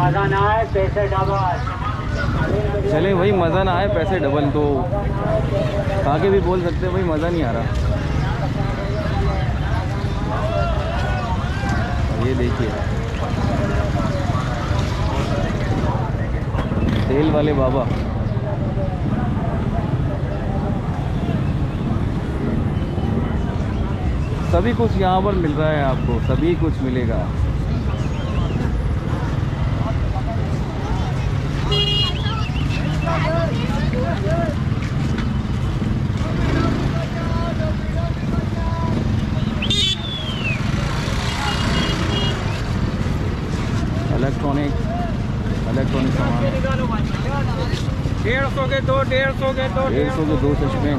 मजा ना आए पैसे डबल। चले भाई, मज़ा ना आए पैसे डबल, तो आगे भी बोल सकते हैं भाई मज़ा नहीं आ रहा। ये देखिए तेल वाले बाबा। सभी कुछ यहाँ पर मिल रहा है आपको, सभी कुछ मिलेगा। इलेक्ट्रॉनिक सामान 150 के दो, 150 के दो, 150 के 2 चश्मे।